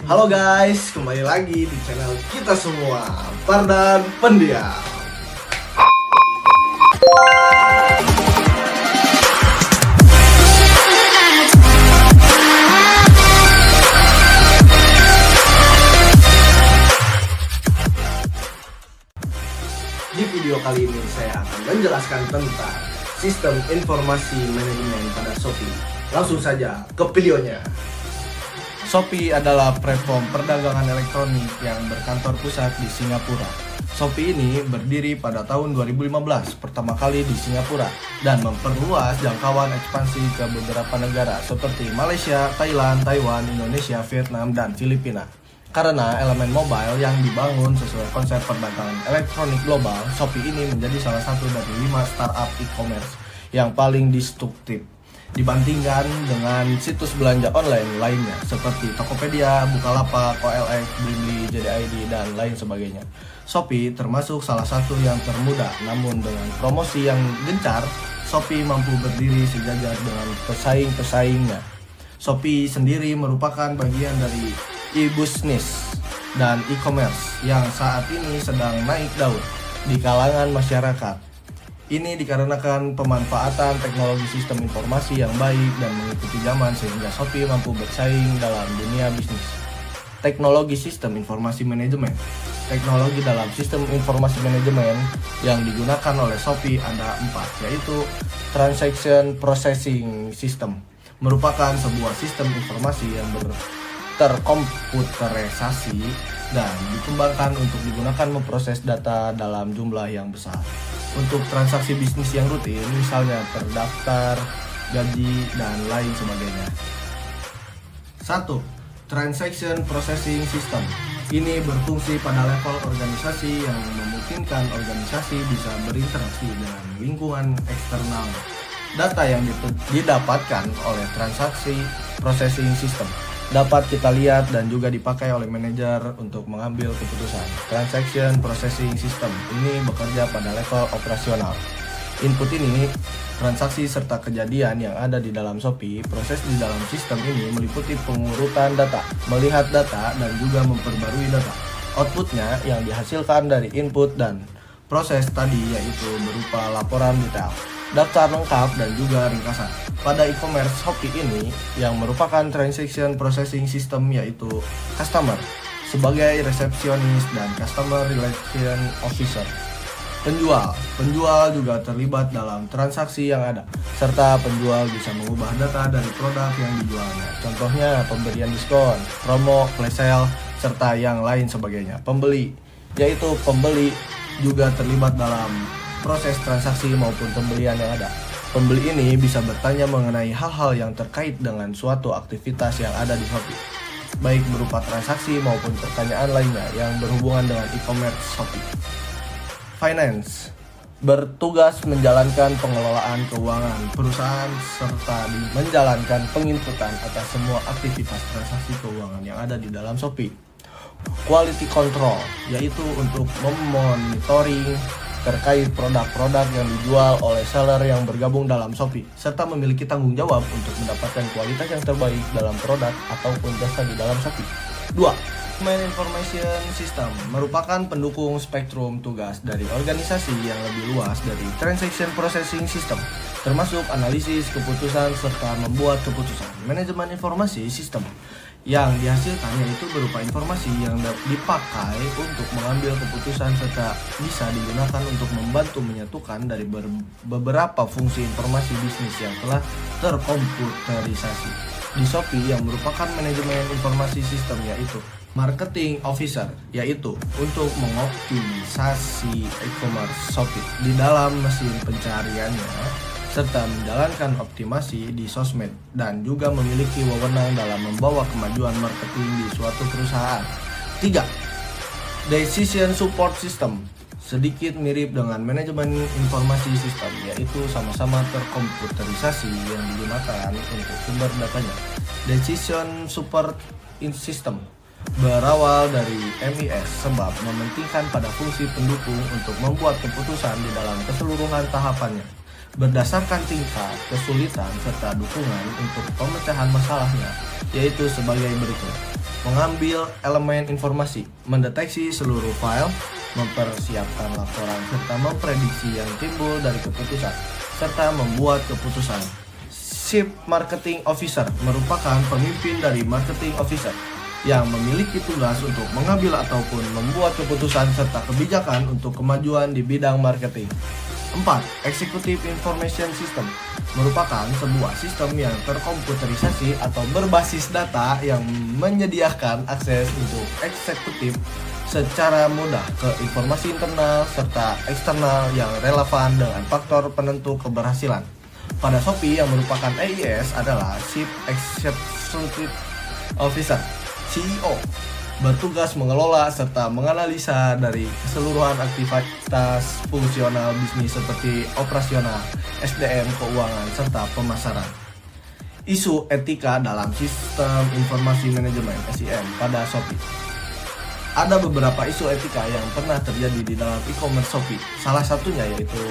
Halo guys, kembali lagi di channel kita semua, Pardan Pendiam. Di video kali ini saya akan menjelaskan tentang sistem informasi manajemen pada Shopee. Langsung saja ke videonya. Shopee adalah platform perdagangan elektronik yang berkantor pusat di Singapura. Shopee ini berdiri pada tahun 2015 pertama kali di Singapura dan memperluas jangkauan ekspansi ke beberapa negara seperti Malaysia, Thailand, Taiwan, Indonesia, Vietnam, dan Filipina. Karena elemen mobile yang dibangun sesuai konsep perdagangan elektronik global, Shopee ini menjadi salah satu dari 5 startup e-commerce yang paling disruptif dibandingkan dengan situs belanja online lainnya seperti Tokopedia, Bukalapak, OLX, Blibli, JDID, dan lain sebagainya. Shopee termasuk salah satu yang termuda, namun dengan promosi yang gencar, Shopee mampu berdiri sejajar dengan pesaing-pesaingnya. Shopee sendiri merupakan bagian dari e-business dan e-commerce yang saat ini sedang naik daun di kalangan masyarakat. Ini dikarenakan pemanfaatan teknologi sistem informasi yang baik dan mengikuti zaman sehingga Shopee mampu bersaing dalam dunia bisnis. Teknologi sistem informasi manajemen. Teknologi dalam sistem informasi manajemen yang digunakan oleh Shopee ada 4, yaitu Transaction Processing System. Merupakan sebuah sistem informasi yang terkomputerisasi dan dikembangkan untuk digunakan memproses data dalam jumlah yang besar. Untuk transaksi bisnis yang rutin, misalnya terdaftar, gaji, dan lain sebagainya. 1. Transaction Processing System. Ini berfungsi pada level organisasi yang memungkinkan organisasi bisa berinteraksi dengan lingkungan eksternal. Data yang didapatkan oleh transaksi processing system dapat kita lihat dan juga dipakai oleh manajer untuk mengambil keputusan. Transaction Processing System ini bekerja pada level operasional. Input ini, transaksi serta kejadian yang ada di dalam Shopee. Proses di dalam sistem ini meliputi pengurutan data, melihat data, dan juga memperbarui data. Outputnya yang dihasilkan dari input dan proses tadi yaitu berupa laporan detail, daftar lengkap, dan juga ringkasan. Pada e-commerce Shopee ini yang merupakan transaction processing system yaitu customer sebagai resepsionis dan customer relation officer. Penjual juga terlibat dalam transaksi yang ada, serta penjual bisa mengubah data dari produk yang dijualnya. Contohnya pemberian diskon, promo, flash sale, serta yang lain sebagainya. Pembeli juga terlibat dalam proses transaksi maupun pembelian yang ada. Pembeli ini bisa bertanya mengenai hal-hal yang terkait dengan suatu aktivitas yang ada di Shopee, baik berupa transaksi maupun pertanyaan lainnya yang berhubungan dengan e-commerce Shopee. Finance bertugas menjalankan pengelolaan keuangan perusahaan serta menjalankan penginputan atas semua aktivitas transaksi keuangan yang ada di dalam Shopee. Quality control yaitu untuk memonitoring terkait produk-produk yang dijual oleh seller yang bergabung dalam Shopee, serta memiliki tanggung jawab untuk mendapatkan kualitas yang terbaik dalam produk ataupun jasa di dalam Shopee. 2. Management Information System merupakan pendukung spektrum tugas dari organisasi yang lebih luas dari Transaction Processing System, termasuk analisis keputusan serta membuat keputusan. Manajemen informasi sistem yang dihasilkan yaitu berupa informasi yang dipakai untuk mengambil keputusan serta bisa digunakan untuk membantu menyatukan dari beberapa fungsi informasi bisnis yang telah terkomputerisasi. Di Shopee yang merupakan manajemen informasi sistem yaitu Marketing Officer, yaitu untuk mengoptimisasi e-commerce Shopee di dalam mesin pencariannya serta menjalankan optimasi di sosmed dan juga memiliki wewenang dalam membawa kemajuan marketing di suatu perusahaan. 3. Decision Support System sedikit mirip dengan manajemen informasi sistem, yaitu sama-sama terkomputerisasi yang digunakan untuk sumber datanya. Decision Support System berawal dari MIS sebab mementingkan pada fungsi pendukung untuk membuat keputusan di dalam keseluruhan tahapannya. berdasarkan tingkat kesulitan serta dukungan untuk pemecahan masalahnya, yaitu sebagai berikut. Mengambil elemen informasi, mendeteksi seluruh file, mempersiapkan laporan serta memprediksi yang timbul dari keputusan, serta membuat keputusan. Chief Marketing Officer merupakan pemimpin dari Marketing Officer yang memiliki tugas untuk mengambil ataupun membuat keputusan serta kebijakan untuk kemajuan di bidang marketing. 4. Executive Information System merupakan sebuah sistem yang terkomputerisasi atau berbasis data yang menyediakan akses untuk eksekutif secara mudah ke informasi internal serta eksternal yang relevan dengan faktor penentu keberhasilan. Pada Shopee yang merupakan AIS adalah Chief Executive Officer, CEO, bertugas mengelola serta menganalisa dari keseluruhan aktivitas fungsional bisnis seperti operasional, SDM, keuangan, serta pemasaran. Isu etika dalam sistem informasi manajemen (SIM) pada Shopee. Ada beberapa isu etika yang pernah terjadi di dalam e-commerce Shopee. Salah satunya yaitu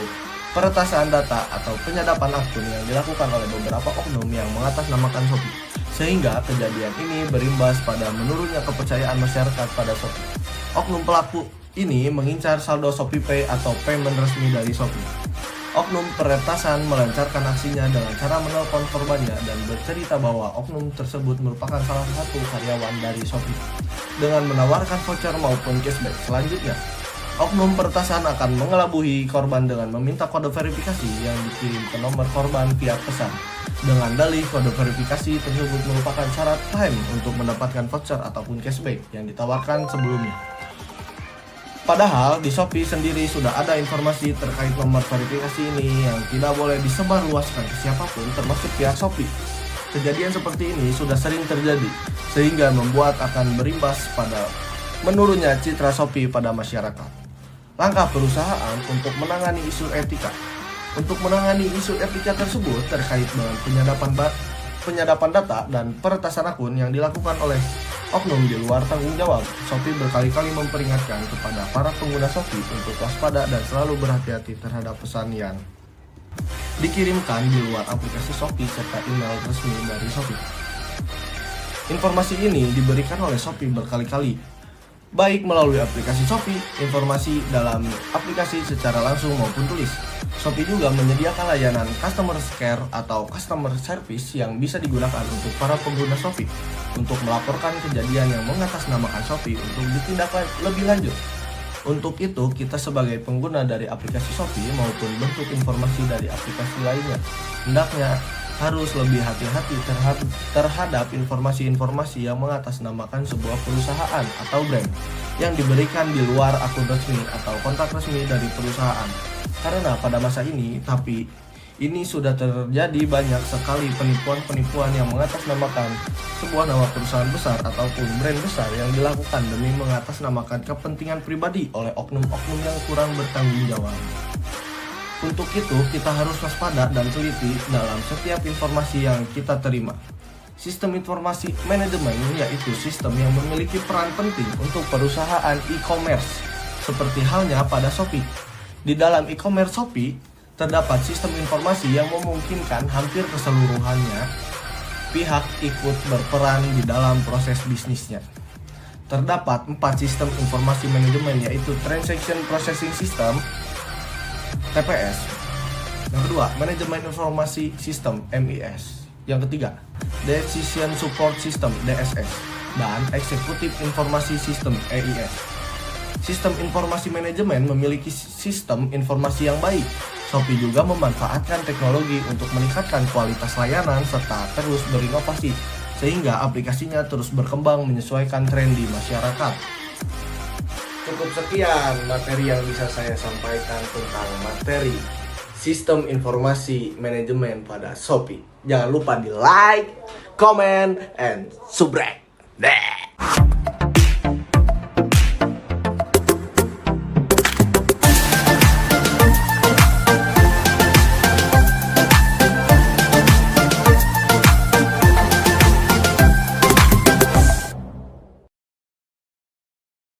peretasan data atau penyadapan akun yang dilakukan oleh beberapa oknum yang mengatasnamakan Shopee, sehingga kejadian ini berimbas pada menurunnya kepercayaan masyarakat pada Shopee. Oknum pelaku ini mengincar saldo ShopeePay atau payment resmi dari Shopee. Oknum peretasan melancarkan aksinya dengan cara menelpon korbannya dan bercerita bahwa oknum tersebut merupakan salah satu karyawan dari Shopee dengan menawarkan voucher maupun cashback. Selanjutnya, oknum peretasan akan mengelabuhi korban dengan meminta kode verifikasi yang dikirim ke nomor korban via pesan. Dengan dalih kode verifikasi tersebut merupakan syarat klaim untuk mendapatkan voucher ataupun cashback yang ditawarkan sebelumnya. Padahal di Shopee sendiri sudah ada informasi terkait nomor verifikasi ini yang tidak boleh disebarluaskan ke siapapun termasuk pihak Shopee. Kejadian seperti ini sudah sering terjadi sehingga membuat akan berimbas pada menurunnya citra Shopee pada masyarakat. Langkah perusahaan untuk menangani isu etika. Untuk menangani isu etika tersebut terkait dengan penyadapan data dan peretasan akun yang dilakukan oleh oknum di luar tanggung jawab, Shopee berkali-kali memperingatkan kepada para pengguna Shopee untuk waspada dan selalu berhati-hati terhadap pesan yang dikirimkan di luar aplikasi Shopee serta email resmi dari Shopee. Informasi ini diberikan oleh Shopee berkali-kali, baik melalui aplikasi Shopee, informasi dalam aplikasi secara langsung maupun tulis. Shopee juga menyediakan layanan customer care atau customer service yang bisa digunakan untuk para pengguna Shopee untuk melaporkan kejadian yang mengatasnamakan Shopee untuk ditindak lebih lanjut. Untuk itu, kita sebagai pengguna dari aplikasi Shopee maupun bentuk informasi dari aplikasi lainnya hendaknya harus lebih hati-hati terhadap informasi-informasi yang mengatasnamakan sebuah perusahaan atau brand yang diberikan di luar akun resmi atau kontak resmi dari perusahaan. Karena pada masa ini, ini sudah terjadi banyak sekali penipuan-penipuan yang mengatasnamakan sebuah nama perusahaan besar ataupun brand besar yang dilakukan demi mengatasnamakan kepentingan pribadi oleh oknum-oknum yang kurang bertanggung jawab. Untuk itu, kita harus waspada dan teliti dalam setiap informasi yang kita terima. Sistem informasi manajemen yaitu sistem yang memiliki peran penting untuk perusahaan e-commerce, seperti halnya pada Shopee. Di dalam e-commerce Shopee, terdapat sistem informasi yang memungkinkan hampir keseluruhannya pihak ikut berperan di dalam proses bisnisnya. Terdapat 4 sistem informasi manajemen yaitu Transaction Processing System, TPS. Yang kedua, Manajemen Informasi System, MES. Yang ketiga, Decision Support System, DSS. Dan Executive Informasi System, EIS. Sistem informasi manajemen memiliki sistem informasi yang baik. Shopee juga memanfaatkan teknologi untuk meningkatkan kualitas layanan serta terus berinovasi, sehingga aplikasinya terus berkembang menyesuaikan tren di masyarakat. Cukup sekian materi yang bisa saya sampaikan tentang materi sistem informasi manajemen pada Shopee. Jangan lupa di like, comment, and subscribe.